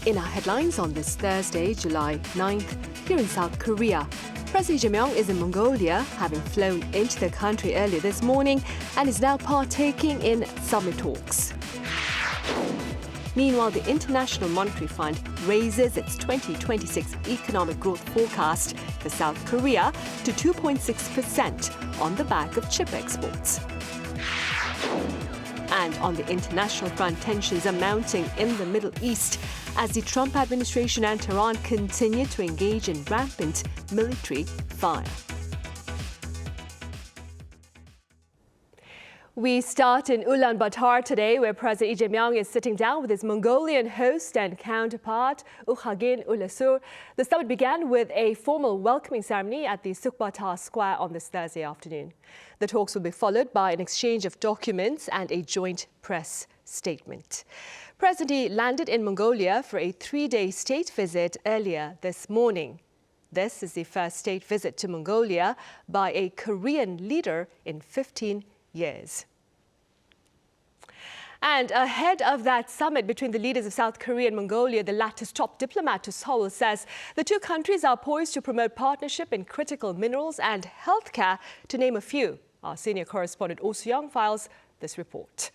In our headlines on this Thursday, July 9th, here in South Korea, President Lee Jae-myung is in Mongolia, having flown into the country earlier this morning and is now partaking in summit talks. Meanwhile, the International Monetary Fund raises its 2026 economic growth forecast for South Korea to 2.6% on the back of chip exports. And on the international front, tensions are mounting in the Middle East as the Trump administration and Tehran continue to engage in rampant military fire. We start in Ulaanbaatar today, where President Lee Jae-myung is sitting down with his Mongolian host and counterpart, Ukhnaa Khurelsukh. The summit began with a formal welcoming ceremony at the Sukbatar Square on this Thursday afternoon. The talks will be followed by an exchange of documents and a joint press statement. President Lee landed in Mongolia for a 3-day state visit earlier this morning. This is the first state visit to Mongolia by a Korean leader in 15 years. And ahead of that summit between the leaders of South Korea and Mongolia, the latter's top diplomat to Seoul says the two countries are poised to promote partnership in critical minerals and healthcare, to name a few. Our senior correspondent Oh Soo-young files this report.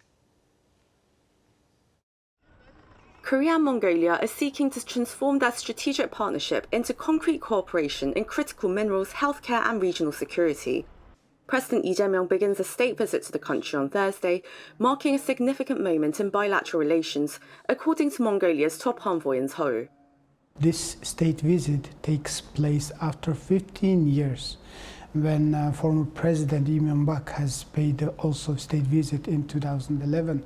Korea and Mongolia are seeking to transform their strategic partnership into concrete cooperation in critical minerals, healthcare and regional security. President Lee Jae-myung begins a state visit to the country on Thursday, marking a significant moment in bilateral relations, according to Mongolia's top envoy in Seoul. This state visit takes place after 15 years, when former President Lee Myung-bak has paid also state visit in 2011.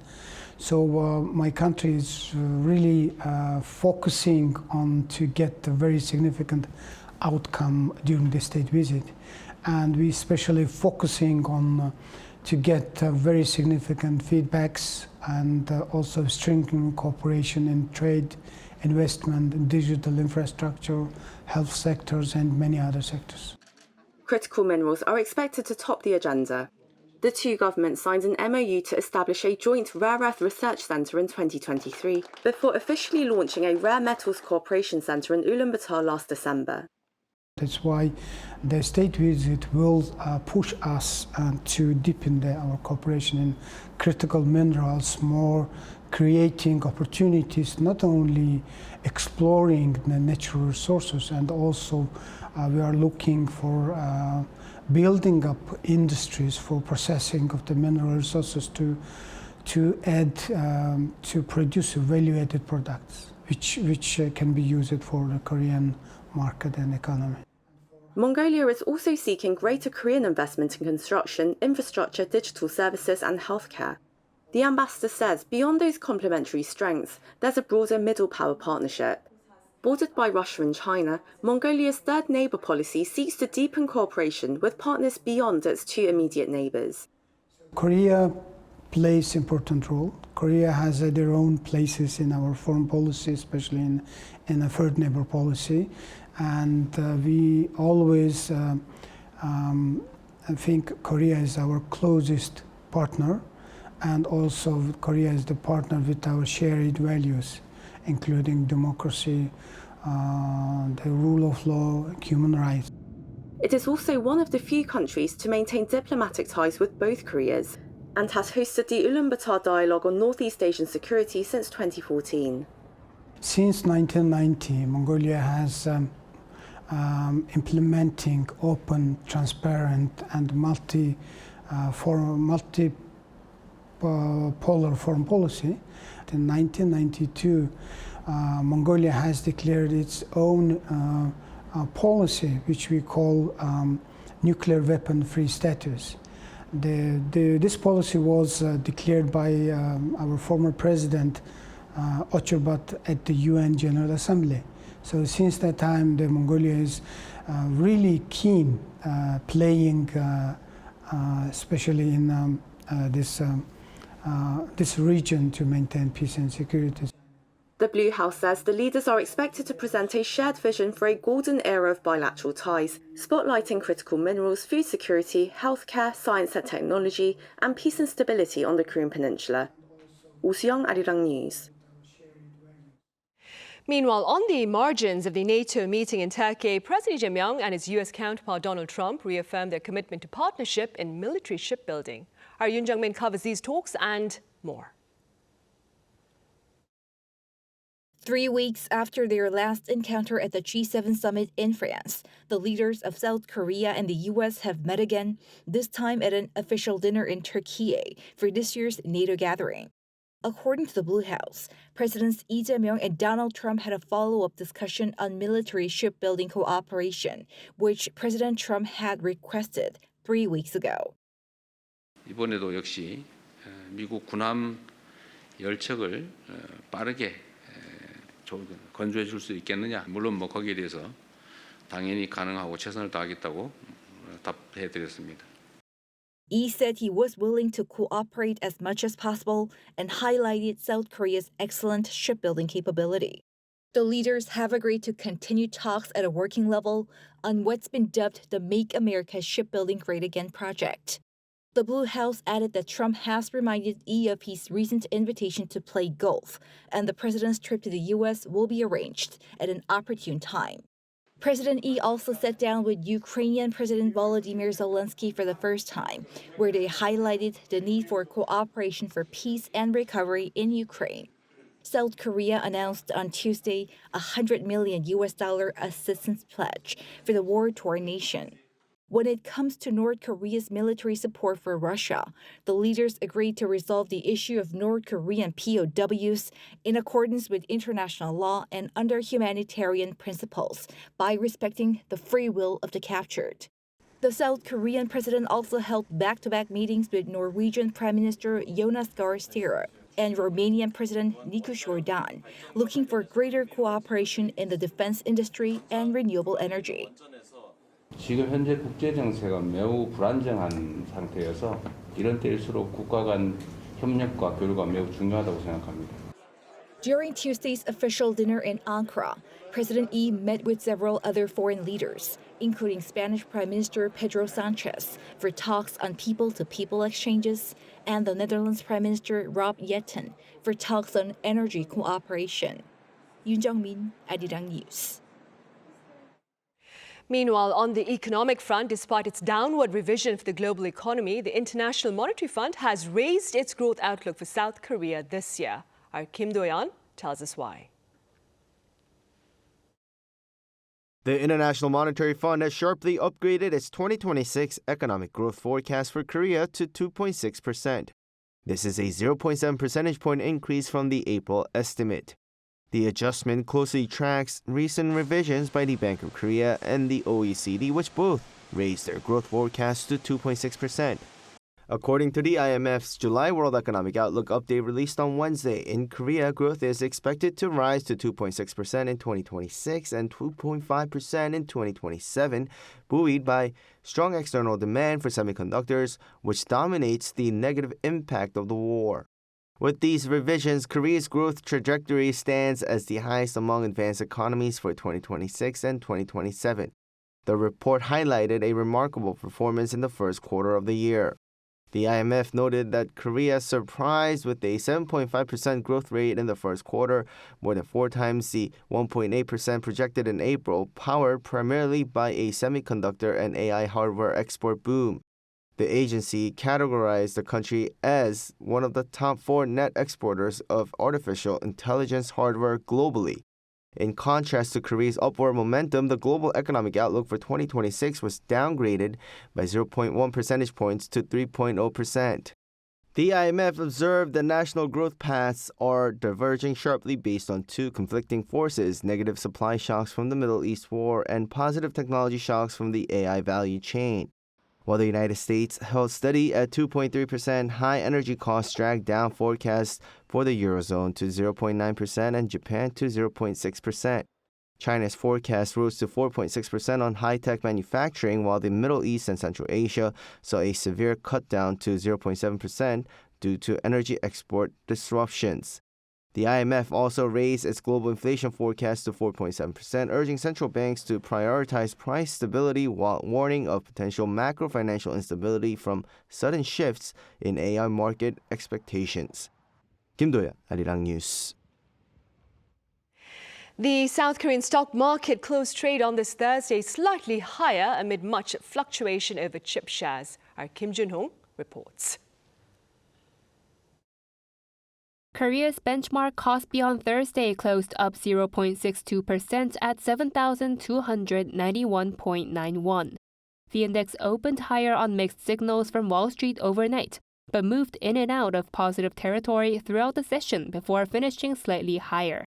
So my country is really focusing on to get a very significant outcome during the state visit. And we especially focusing on to get very significant feedbacks and also strengthening cooperation in trade, investment, digital infrastructure, health sectors and many other sectors. Critical minerals are expected to top the agenda. The two governments signed an MOU to establish a joint rare earth research centre in 2023, before officially launching a rare metals cooperation centre in Ulaanbaatar last December. That's why the state visit will push us to deepen our cooperation in critical minerals, more creating opportunities, not only exploring the natural resources, and also we are looking for building up industries for processing of the mineral resources to add, to produce value-added products, which can be used for the Korean market and economy. Mongolia is also seeking greater Korean investment in construction, infrastructure, digital services and healthcare. The ambassador says beyond those complementary strengths, there's a broader middle power partnership. Bordered by Russia and China, Mongolia's third neighbour policy seeks to deepen cooperation with partners beyond its two immediate neighbours. Korea plays an important role. Korea has their own places in our foreign policy, especially in a third neighbour policy. And we always think Korea is our closest partner, and also Korea is the partner with our shared values, including democracy, the rule of law, human rights. It is also one of the few countries to maintain diplomatic ties with both Koreas, and has hosted the Ulaanbaatar Dialogue on Northeast Asian Security since 2014. Since 1990, Mongolia has implementing open, transparent and multipolar foreign policy. In 1992, Mongolia has declared its own policy, which we call nuclear weapon-free status. This policy was declared by our former president, Ocurbat, at the UN General Assembly. So since that time, the Mongolia is really keen playing, especially in this region, to maintain peace and security. The Blue House says the leaders are expected to present a shared vision for a golden era of bilateral ties, spotlighting critical minerals, food security, healthcare, science and technology, and peace and stability on the Korean Peninsula. Oh Soo-young, Arirang News. Meanwhile, on the margins of the NATO meeting in Turkey, President Lee Jae-myung and his U.S. counterpart Donald Trump reaffirmed their commitment to partnership in military shipbuilding. Our Yoon Jung-min covers these talks and more. 3 weeks after their last encounter at the G7 summit in France, the leaders of South Korea and the U.S. have met again, this time at an official dinner in Turkey for this year's NATO gathering. According to the Blue House, Presidents Lee Jae-myung and Donald Trump had a follow-up discussion on military shipbuilding cooperation, which President Trump had requested 3 weeks ago. 이번에도 역시 미국 군함 열척을 빠르게 건조해 줄 수 있겠느냐? 물론 거기에 대해서 당연히 가능하고 최선을 다하겠다고 답해 드렸습니다. Lee said he was willing to cooperate as much as possible and highlighted South Korea's excellent shipbuilding capability. The leaders have agreed to continue talks at a working level on what's been dubbed the Make America Shipbuilding Great Again project. The Blue House added that Trump has reminded Lee of his recent invitation to play golf, and the president's trip to the U.S. will be arranged at an opportune time. President Lee also sat down with Ukrainian President Volodymyr Zelensky for the first time, where they highlighted the need for cooperation for peace and recovery in Ukraine. South Korea announced on Tuesday a $100 million assistance pledge for the war-torn nation. When it comes to North Korea's military support for Russia, the leaders agreed to resolve the issue of North Korean POWs in accordance with international law and under humanitarian principles by respecting the free will of the captured. The South Korean president also held back-to-back meetings with Norwegian Prime Minister Jonas Gahr Støre and Romanian President Nicu Jordan, looking for greater cooperation in the defense industry and renewable energy. 지금 현재 국제 정세가 매우 불안정한 상태여서 이런 때일수록 국가 간 협력과 교류가 매우 중요하다고 생각합니다. During Tuesday's official dinner in Ankara, President Lee met with several other foreign leaders, including Spanish Prime Minister Pedro Sanchez, for talks on people-to-people exchanges, and the Netherlands Prime Minister Rob Jetten for talks on energy cooperation. Yoon Jung-min, Arirang News. Meanwhile, on the economic front, despite its downward revision for the global economy, the International Monetary Fund has raised its growth outlook for South Korea this year. Our Kim Do-yeon tells us why. The International Monetary Fund has sharply upgraded its 2026 economic growth forecast for Korea to 2.6%. This is a 0.7 percentage point increase from the April estimate. The adjustment closely tracks recent revisions by the Bank of Korea and the OECD, which both raised their growth forecast to 2.6%. According to the IMF's July World Economic Outlook update released on Wednesday, in Korea, growth is expected to rise to 2.6% in 2026 and 2.5% in 2027, buoyed by strong external demand for semiconductors, which dominates the negative impact of the war. With these revisions, Korea's growth trajectory stands as the highest among advanced economies for 2026 and 2027. The report highlighted a remarkable performance in the first quarter of the year. The IMF noted that Korea surprised with a 7.5% growth rate in the first quarter, more than 4 times the 1.8% projected in April, powered primarily by a semiconductor and AI hardware export boom. The agency categorized the country as one of the top 4 net exporters of artificial intelligence hardware globally. In contrast to Korea's upward momentum, the global economic outlook for 2026 was downgraded by 0.1 percentage points to 3.0%. The IMF observed that national growth paths are diverging sharply based on 2 conflicting forces: negative supply shocks from the Middle East war and positive technology shocks from the AI value chain. While the United States held steady at 2.3%, high energy costs dragged down forecasts for the Eurozone to 0.9% and Japan to 0.6%. China's forecast rose to 4.6% on high-tech manufacturing, while the Middle East and Central Asia saw a severe cut down to 0.7% due to energy export disruptions. The IMF also raised its global inflation forecast to 4.7%, urging central banks to prioritize price stability while warning of potential macro-financial instability from sudden shifts in AI market expectations. Kim Do-yeon, Arirang News. The South Korean stock market closed trade on this Thursday slightly higher amid much fluctuation over chip shares. Our Kim Jun-hong reports. Korea's benchmark Kospi on Thursday closed up 0.62% at 7,291.91. The index opened higher on mixed signals from Wall Street overnight, but moved in and out of positive territory throughout the session before finishing slightly higher.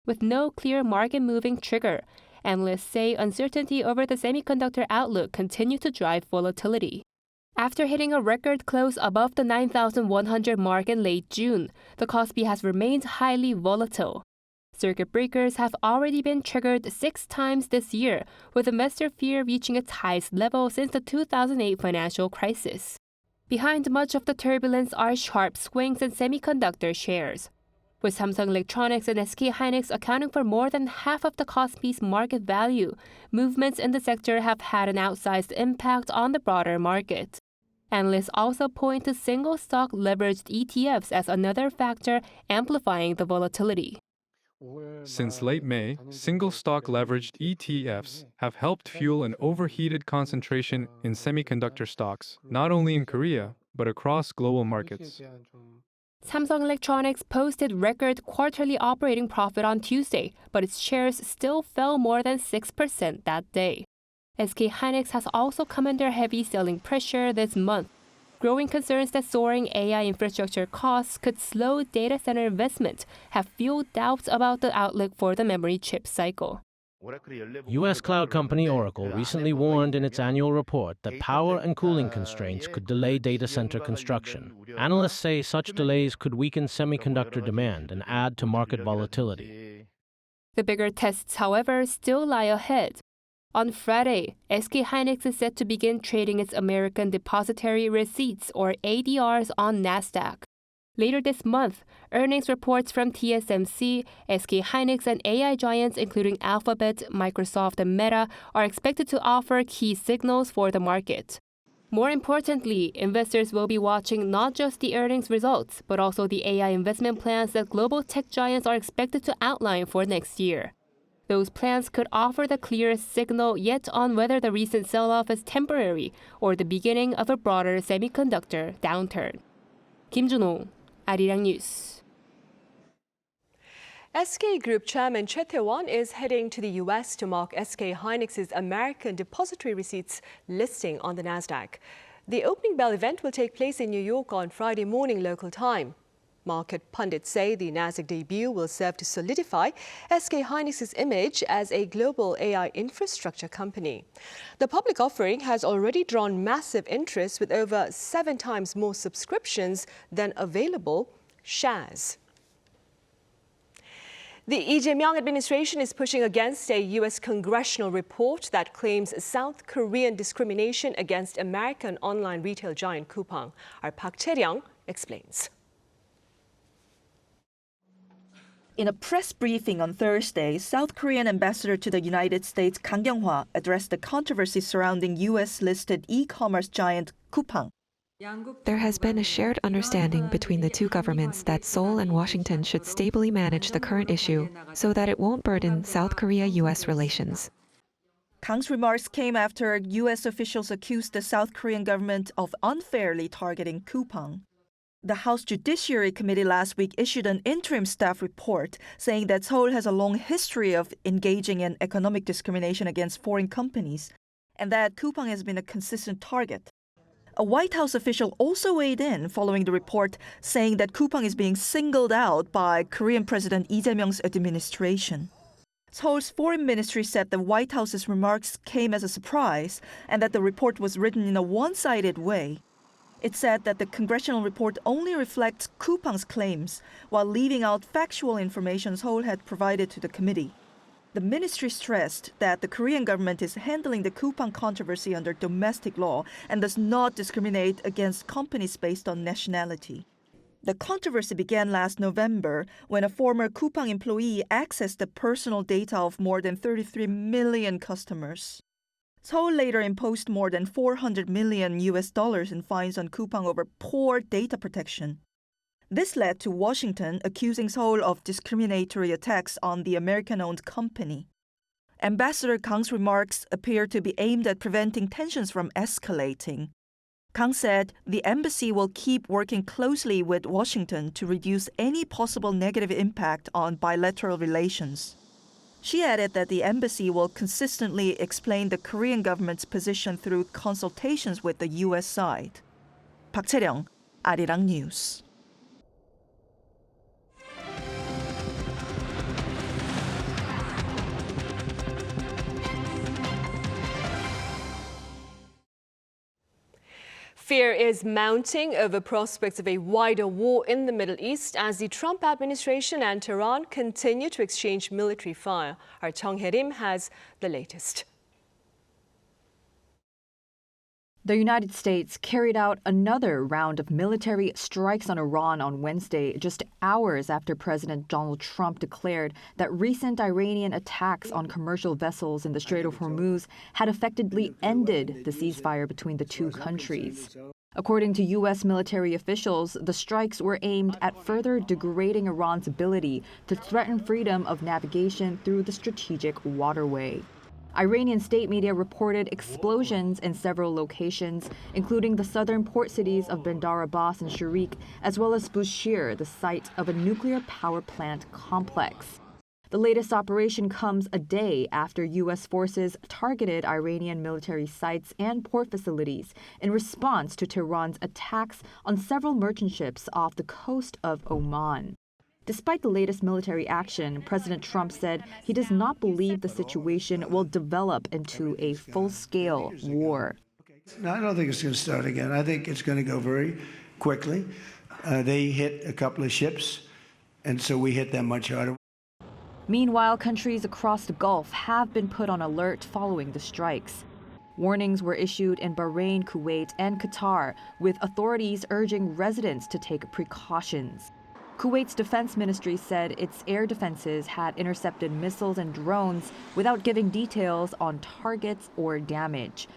With no clear market-moving trigger, analysts say uncertainty over the semiconductor outlook continued to drive volatility. After hitting a record close above the 9,100 mark in late June, the Kospi has remained highly volatile. Circuit breakers have already been triggered 6 times this year, with investor fear reaching its highest level since the 2008 financial crisis. Behind much of the turbulence are sharp swings in semiconductor shares. With Samsung Electronics and SK hynix accounting for more than half of the Kospi's market value, movements in the sector have had an outsized impact on the broader market. Analysts also point to single-stock leveraged ETFs as another factor amplifying the volatility. Since late May, single-stock leveraged ETFs have helped fuel an overheated concentration in semiconductor stocks, not only in Korea, but across global markets. Samsung Electronics posted record quarterly operating profit on Tuesday, but its shares still fell more than 6% that day. SK hynix has also come under heavy selling pressure this month. Growing concerns that soaring AI infrastructure costs could slow data center investment have fueled doubts about the outlook for the memory chip cycle. U.S. cloud company Oracle recently warned in its annual report that power and cooling constraints could delay data center construction. Analysts say such delays could weaken semiconductor demand and add to market volatility. The bigger tests, however, still lie ahead. On Friday, SK hynix is set to begin trading its American Depository Receipts, or ADRs, on NASDAQ. Later this month, earnings reports from TSMC, SK hynix, and AI giants including Alphabet, Microsoft, and Meta are expected to offer key signals for the market. More importantly, investors will be watching not just the earnings results, but also the AI investment plans that global tech giants are expected to outline for next year. Those plans could offer the clearest signal yet on whether the recent sell-off is temporary or the beginning of a broader semiconductor downturn. Kim Jun-hong, Arirang News. SK Group Chairman Tae-won is heading to the U.S. to mark SK hynix's American Depository Receipts listing on the NASDAQ. The opening bell event will take place in New York on Friday morning local time. Market pundits say the NASDAQ debut will serve to solidify SK hynix's image as a global AI infrastructure company. The public offering has already drawn massive interest with over 7 times more subscriptions than available shares. The Lee Jae-myung administration is pushing against a U.S. congressional report that claims South Korean discrimination against American online retail giant Coupang. Our Park Chae-ryung explains. In a press briefing on Thursday, South Korean ambassador to the United States Kang addressed the controversy surrounding U.S.-listed e-commerce giant Coupang. There has been a shared understanding between the two governments that Seoul and Washington should stably manage the current issue so that it won't burden South Korea-U.S. relations. Kang's remarks came after U.S. officials accused the South Korean government of unfairly targeting Coupang. The House Judiciary Committee last week issued an interim staff report saying that Seoul has a long history of engaging in economic discrimination against foreign companies and that Coupang has been a consistent target. A White House official also weighed in following the report, saying that Coupang is being singled out by Korean President Lee Jae-myung's administration. Seoul's foreign ministry said the White House's remarks came as a surprise and that the report was written in a one-sided way. It said that the congressional report only reflects Coupang's claims while leaving out factual information Seoul had provided to the committee. The ministry stressed that the Korean government is handling the Coupang controversy under domestic law and does not discriminate against companies based on nationality. The controversy began last November when a former Coupang employee accessed the personal data of more than 33 million customers. Seoul later imposed more than $400 million in fines on Coupang over poor data protection. This led to Washington accusing Seoul of discriminatory attacks on the American-owned company. Ambassador Kang's remarks appear to be aimed at preventing tensions from escalating. Kang said the embassy will keep working closely with Washington to reduce any possible negative impact on bilateral relations. She added that the embassy will consistently explain the Korean government's position through consultations with the U.S. side. Park Chae-ryung, Arirang News. Fear is mounting over prospects of a wider war in the Middle East as the Trump administration and Tehran continue to exchange military fire. Our Chung Hae-rim has the latest. The United States carried out another round of military strikes on Iran on Wednesday, just hours after President Donald Trump declared that recent Iranian attacks on commercial vessels in the Strait of Hormuz had effectively ended the ceasefire between the two countries. According to U.S. military officials, the strikes were aimed at further degrading Iran's ability to threaten freedom of navigation through the strategic waterway. Iranian state media reported explosions in several locations, including the southern port cities of Bandar Abbas and Sharik, as well as Bushehr, the site of a nuclear power plant complex. The latest operation comes a day after U.S. forces targeted Iranian military sites and port facilities in response to Tehran's attacks on several merchant ships off the coast of Oman. Despite the latest military action, President Trump said he does not believe the situation will develop into a full-scale war. No, I don't think it's going to start again. I think it's going to go very quickly. They hit a couple of ships, and so we hit them much harder. Meanwhile, countries across the Gulf have been put on alert following the strikes. Warnings were issued in Bahrain, Kuwait, and Qatar, with authorities urging residents to take precautions. Kuwait's defense ministry said its air defenses had intercepted missiles and drones without giving details on targets or damage.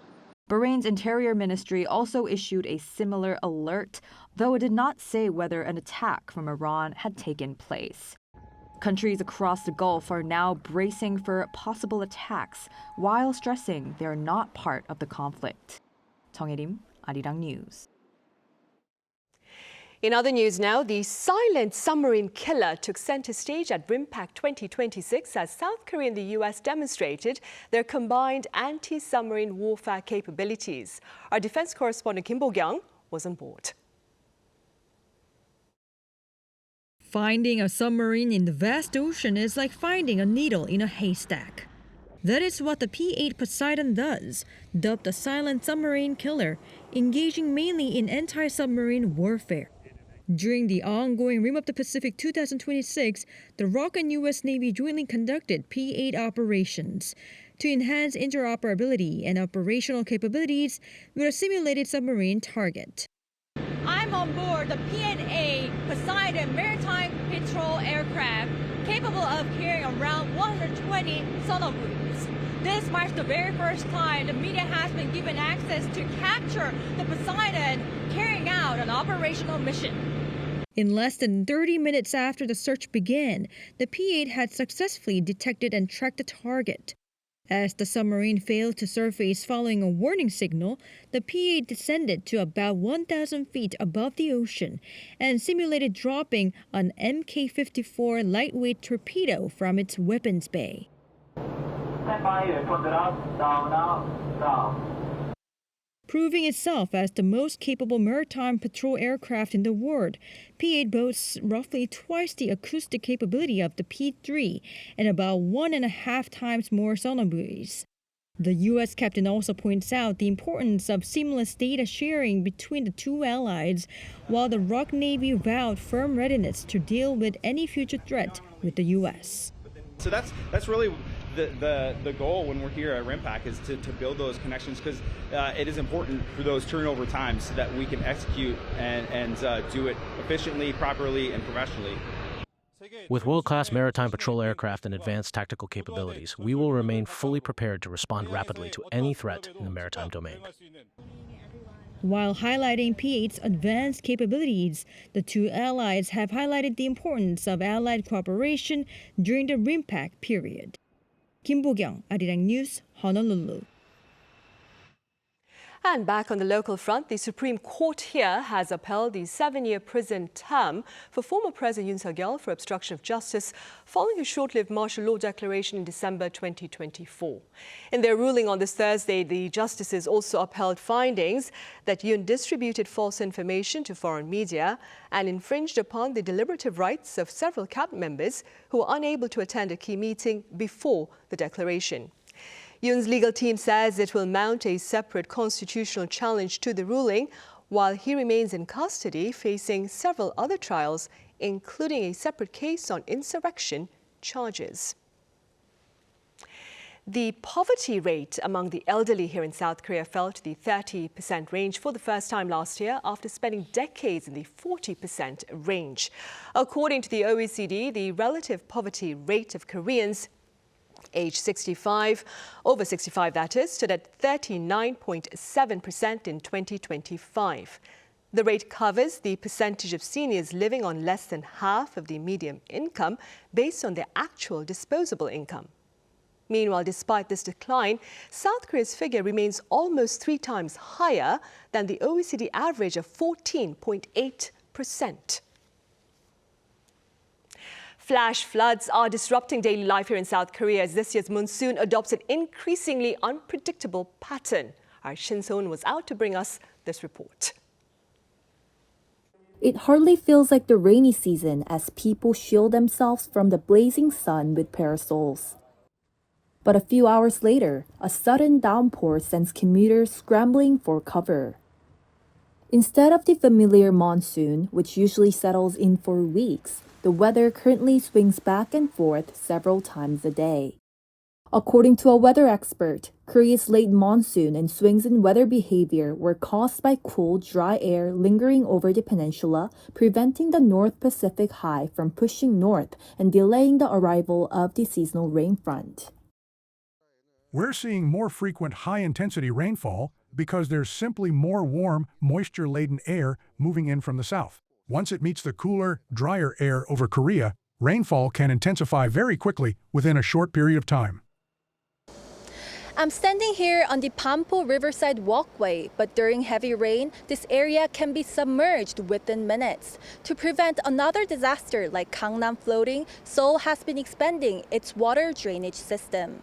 Bahrain's interior ministry also issued a similar alert, though it did not say whether an attack from Iran had taken place. Countries across the Gulf are now bracing for possible attacks while stressing they're not part of the conflict. Chung Hae-rim, Arirang News. In other news now, the silent submarine killer took center stage at RIMPAC 2026 as South Korea and the U.S. demonstrated their combined anti-submarine warfare capabilities. Our defense correspondent Kim Bo-kyung was on board. Finding a submarine in the vast ocean is like finding a needle in a haystack. That is what the P-8 Poseidon does, dubbed the silent submarine killer, engaging mainly in anti-submarine warfare. During the ongoing Rim of the Pacific 2026, the ROK and U.S. Navy jointly conducted P-8 operations to enhance interoperability and operational capabilities with a simulated submarine target. I'm on board the P-8A Poseidon maritime patrol aircraft capable of carrying around 120 sonobuoys. This marks the very first time the media has been given access to capture the Poseidon carrying out an operational mission. In less than 30 minutes after the search began, the P-8 had successfully detected and tracked the target. As the submarine failed to surface following a warning signal, the P-8 descended to about 1,000 feet above the ocean and simulated dropping an Mk-54 lightweight torpedo from its weapons bay. Proving itself as the most capable maritime patrol aircraft in the world, P-8 boasts roughly twice the acoustic capability of the P-3 and about 1.5 times more sonobuoys. The U.S. captain also points out the importance of seamless data sharing between the two allies, while the ROK Navy vowed firm readiness to deal with any future threat with the U.S. So that's really the goal when we're here at RIMPAC, is to build those connections, because it is important for those turnover times so that we can execute and do it efficiently, properly, and professionally. With world-class maritime patrol aircraft and advanced tactical capabilities, we will remain fully prepared to respond rapidly to any threat in the maritime domain. While highlighting P8's advanced capabilities, the two allies have highlighted the importance of allied cooperation during the RIMPAC period. Kim Bo-kyung, Arirang News, Honolulu. And back on the local front, the Supreme Court here has upheld the 7-year prison term for former President Yoon Suk-yeol for obstruction of justice following a short-lived martial law declaration in December 2024. In their ruling on this Thursday, the justices also upheld findings that Yoon distributed false information to foreign media and infringed upon the deliberative rights of several cabinet members who were unable to attend a key meeting before the declaration. Yoon's legal team says it will mount a separate constitutional challenge to the ruling while he remains in custody facing several other trials, including a separate case on insurrection charges. The poverty rate among the elderly here in South Korea fell to the 30% range for the first time last year after spending decades in the 40% range. According to the OECD, the relative poverty rate of Koreans age 65, over 65 that is, stood at 39.7% in 2025. The rate covers the percentage of seniors living on less than half of the median income based on their actual disposable income. Meanwhile, despite this decline, South Korea's figure remains almost 3 times higher than the OECD average of 14.8%. Flash floods are disrupting daily life here in South Korea as this year's monsoon adopts an increasingly unpredictable pattern. Our Shin So-eun was out to bring us this report. It hardly feels like the rainy season as people shield themselves from the blazing sun with parasols. But a few hours later, a sudden downpour sends commuters scrambling for cover. Instead of the familiar monsoon, which usually settles in for weeks, the weather currently swings back and forth several times a day. According to a weather expert, Korea's late monsoon and swings in weather behavior were caused by cool, dry air lingering over the peninsula, preventing the North Pacific high from pushing north and delaying the arrival of the seasonal rain front. We're seeing more frequent high-intensity rainfall because there's simply more warm, moisture-laden air moving in from the south. Once it meets the cooler, drier air over Korea, rainfall can intensify very quickly within a short period of time. I'm standing here on the Pampo Riverside Walkway, but during heavy rain, this area can be submerged within minutes. To prevent another disaster like Gangnam flooding, Seoul has been expanding its water drainage system.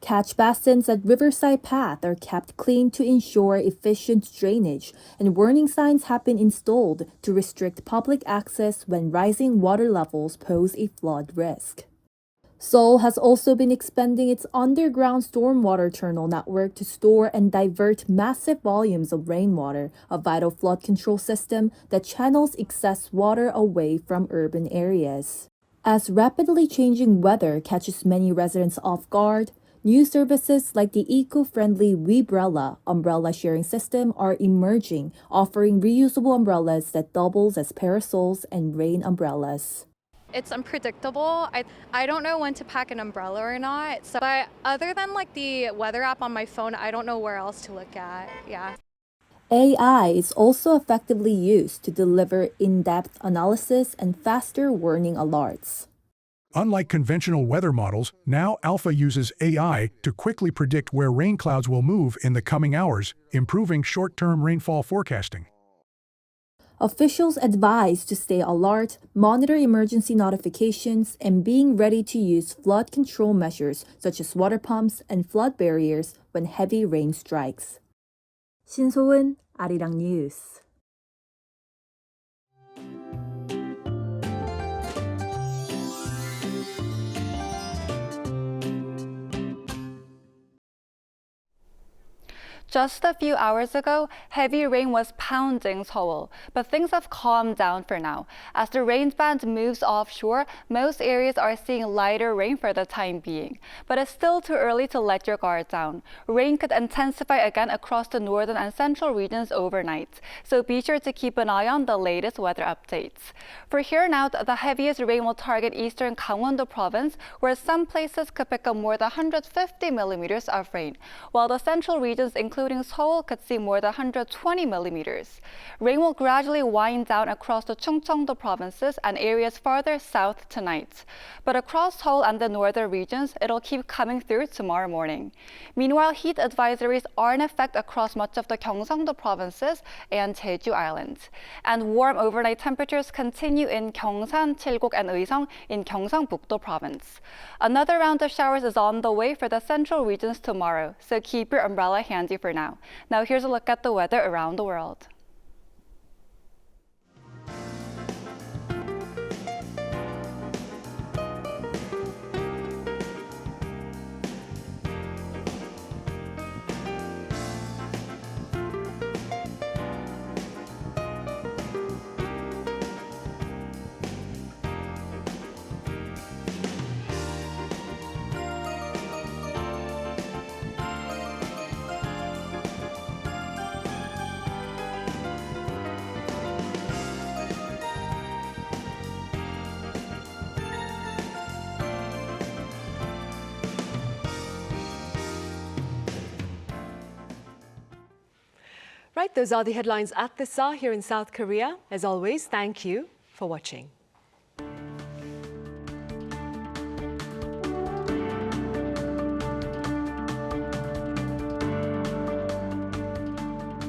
Catch basins at Riverside Path are kept clean to ensure efficient drainage, and warning signs have been installed to restrict public access when rising water levels pose a flood risk. Seoul has also been expanding its underground stormwater tunnel network to store and divert massive volumes of rainwater, a vital flood control system that channels excess water away from urban areas. As rapidly changing weather catches many residents off guard, new services like the eco-friendly Webrella umbrella sharing system are emerging, offering reusable umbrellas that doubles as parasols and rain umbrellas. It's unpredictable. I don't know when to pack an umbrella or not. But other than like the weather app on my phone, I don't know where else to look at. Yeah. AI is also effectively used to deliver in-depth analysis and faster warning alerts. Unlike conventional weather models, now Alpha uses AI to quickly predict where rain clouds will move in the coming hours, improving short-term rainfall forecasting. Officials advise to stay alert, monitor emergency notifications, and being ready to use flood control measures such as water pumps and flood barriers when heavy rain strikes. Shin So-eun, Arirang News. Just a few hours ago, heavy rain was pounding Seoul, but things have calmed down for now. As the rain band moves offshore, most areas are seeing lighter rain for the time being. But it's still too early to let your guard down. Rain could intensify again across the northern and central regions overnight, so be sure to keep an eye on the latest weather updates. For here and out, the heaviest rain will target eastern Gangwon-do province, where some places could pick up more than 150 millimeters of rain, while the central regions, including including Seoul, could see more than 120 millimeters. Rain will gradually wind down across the Chungcheong-do provinces and areas farther south tonight. But across Seoul and the northern regions, it'll keep coming through tomorrow morning. Meanwhile, heat advisories are in effect across much of the Gyeongsang-do provinces and Jeju Island. And warm overnight temperatures continue in Gyeongsan, Chilgok, and Uiseong in Gyeongsangbuk-do province. Another round of showers is on the way for the central regions tomorrow, so keep your umbrella handy for now. Now here's a look at the weather around the world. Right, those are the headlines at this hour here in South Korea. As always, thank you for watching.